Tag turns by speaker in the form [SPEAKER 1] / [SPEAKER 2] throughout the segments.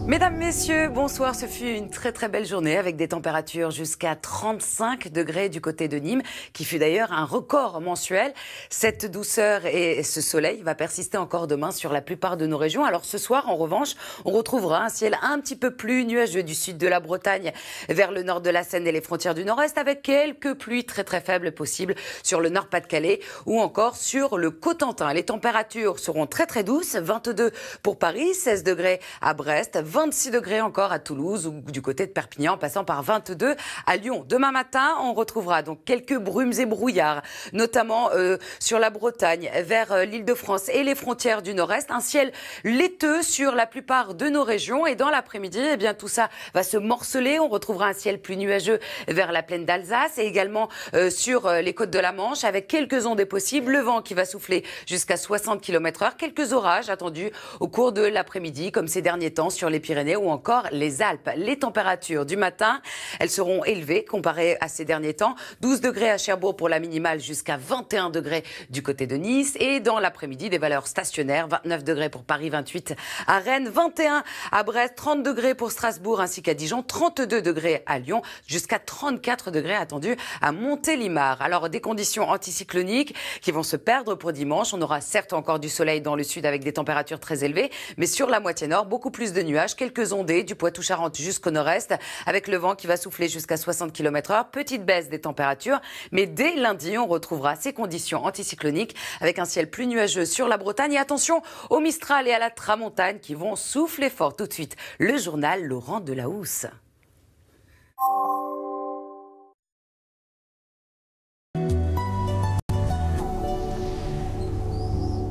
[SPEAKER 1] Mesdames, Messieurs, bonsoir. Ce fut une très belle journée avec des températures jusqu'à 35 degrés du côté de Nîmes, qui fut d'ailleurs un record mensuel. Cette douceur et ce soleil va persister encore demain sur la plupart de nos régions. Alors ce soir, en revanche, on retrouvera un ciel un petit peu plus nuageux du sud de la Bretagne vers le nord de la Seine et les frontières du nord-est, avec quelques pluies très faibles possibles sur le nord-Pas-de-Calais ou encore sur le Cotentin. Les températures seront très douces, 22 pour Paris, 16 degrés à Brest, 26 degrés encore à Toulouse ou du côté de Perpignan, en passant par 22 à Lyon. Demain matin, on retrouvera donc quelques brumes et brouillards, notamment sur la Bretagne, vers l'Île-de-France et les frontières du Nord-Est. Un ciel laiteux sur la plupart de nos régions. Et dans l'après-midi, eh bien, tout ça va se morceler. On retrouvera un ciel plus nuageux vers la plaine d'Alsace et également sur les côtes de la Manche, avec quelques ondées possibles. Le vent qui va souffler jusqu'à 60 km/h. Quelques orages attendus au cours de l'après-midi, comme ces derniers temps sur les Pyrénées ou encore les Alpes. Les températures du matin, elles seront élevées comparées à ces derniers temps. 12 degrés à Cherbourg pour la minimale, jusqu'à 21 degrés du côté de Nice. Et dans l'après-midi, des valeurs stationnaires. 29 degrés pour Paris, 28 à Rennes, 21 à Brest, 30 degrés pour Strasbourg ainsi qu'à Dijon, 32 degrés à Lyon, jusqu'à 34 degrés attendus à Montélimar. Alors des conditions anticycloniques qui vont se perdre pour dimanche. On aura certes encore du soleil dans le sud avec des températures très élevées, mais sur la moitié nord, beaucoup plus de nuages, quelques ondées du Poitou-Charentes jusqu'au nord-est, avec le vent qui va souffler jusqu'à 60 km/h. Petite baisse des températures, mais dès lundi, on retrouvera ces conditions anticycloniques avec un ciel plus nuageux sur la Bretagne. Et attention au Mistral et à la Tramontane qui vont souffler fort. Tout de suite, le journal Laurent Delahousse.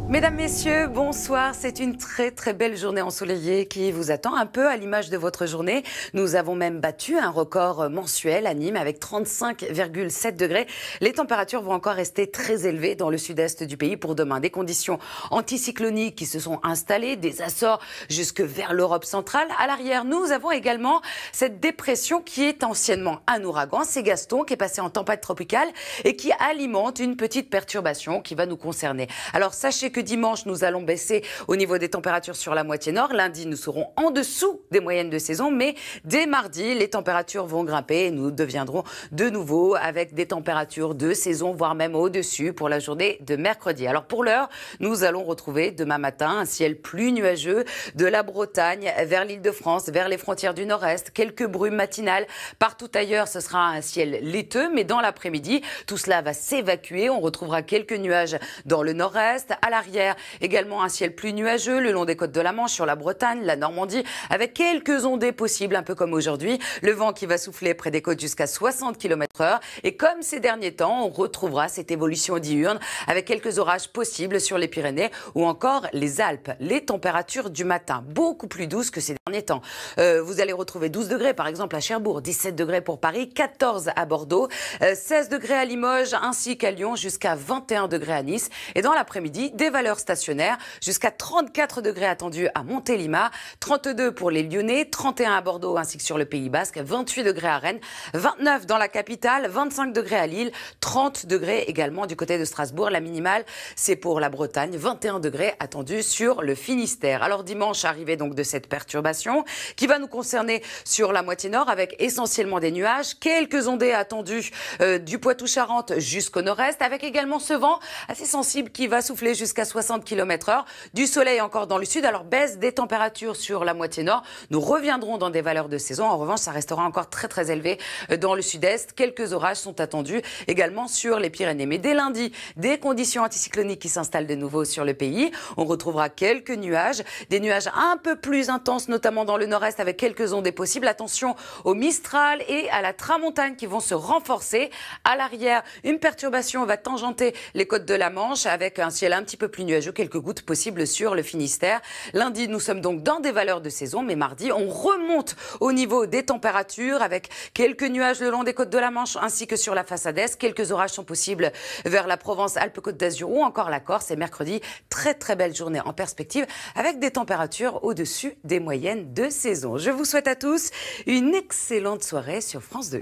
[SPEAKER 1] Mesdames, Messieurs, bonsoir. C'est une très belle journée ensoleillée qui vous attend, un peu à l'image de votre journée. Nous avons même battu un record mensuel à Nîmes avec 35,7 degrés. Les températures vont encore rester très élevées dans le sud-est du pays pour demain. Des conditions anticycloniques qui se sont installées des Açores jusque vers l'Europe centrale. À l'arrière, nous avons également cette dépression qui est anciennement un ouragan. C'est Gaston qui est passé en tempête tropicale et qui alimente une petite perturbation qui va nous concerner. Alors sachez que dimanche, nous allons baisser au niveau des températures sur la moitié nord. Lundi, nous serons en dessous des moyennes de saison, mais dès mardi, les températures vont grimper et nous deviendrons de nouveau avec des températures de saison, voire même au-dessus pour la journée de mercredi. Alors pour l'heure, nous allons retrouver demain matin un ciel plus nuageux de la Bretagne vers l'Île-de-France, vers les frontières du Nord-Est, quelques brumes matinales. Partout ailleurs, ce sera un ciel laiteux, mais dans l'après-midi, tout cela va s'évacuer. On retrouvera quelques nuages dans le Nord-Est, à l'arrière, également un ciel plus nuageux le long des côtes de la Manche, sur la Bretagne, la Normandie, avec quelques ondées possibles, un peu comme aujourd'hui. Le vent qui va souffler près des côtes jusqu'à 60 km/h. Et comme ces derniers temps, on retrouvera cette évolution diurne avec quelques orages possibles sur les Pyrénées ou encore les Alpes. Les températures du matin, beaucoup plus douces que ces derniers temps. Vous allez retrouver 12 degrés par exemple à Cherbourg, 17 degrés pour Paris, 14 à Bordeaux, 16 degrés à Limoges ainsi qu'à Lyon, jusqu'à 21 degrés à Nice. Et dans l'après-midi, des valeurs stationnaires, jusqu'à 34 degrés attendus à Montélimar, 32 pour les Lyonnais, 31 à Bordeaux ainsi que sur le Pays Basque, 28 degrés à Rennes, 29 dans la capitale, 25 degrés à Lille, 30 degrés également du côté de Strasbourg. La minimale, c'est pour la Bretagne, 21 degrés attendus sur le Finistère. Alors dimanche, arrivée donc de cette perturbation qui va nous concerner sur la moitié nord avec essentiellement des nuages, quelques ondées attendues du Poitou-Charentes jusqu'au nord-est, avec également ce vent assez sensible qui va souffler jusqu'à 60 km/h. Du soleil encore dans le sud, alors baisse des températures sur la moitié nord. Nous reviendrons dans des valeurs de saison. En revanche, ça restera encore très élevé dans le sud-est. Quelques orages sont attendus également sur les Pyrénées. Mais dès lundi, des conditions anticycloniques qui s'installent de nouveau sur le pays. On retrouvera quelques nuages, des nuages un peu plus intenses, notamment dans le nord-est avec quelques ondées possibles. Attention au Mistral et à la Tramontane qui vont se renforcer. À l'arrière, une perturbation va tangenter les côtes de la Manche avec un ciel un petit peu plus nuageux, quelques gouttes possibles sur le Finistère. Lundi, nous sommes donc dans des valeurs de saison, mais mardi, on remonte au niveau des températures avec quelques nuages le long des côtes de la Manche ainsi que sur la façade est. Quelques orages sont possibles vers la Provence, Alpes-Côte d'Azur ou encore la Corse. Et mercredi, très belle journée en perspective avec des températures au-dessus des moyennes de saison. Je vous souhaite à tous une excellente soirée sur France 2.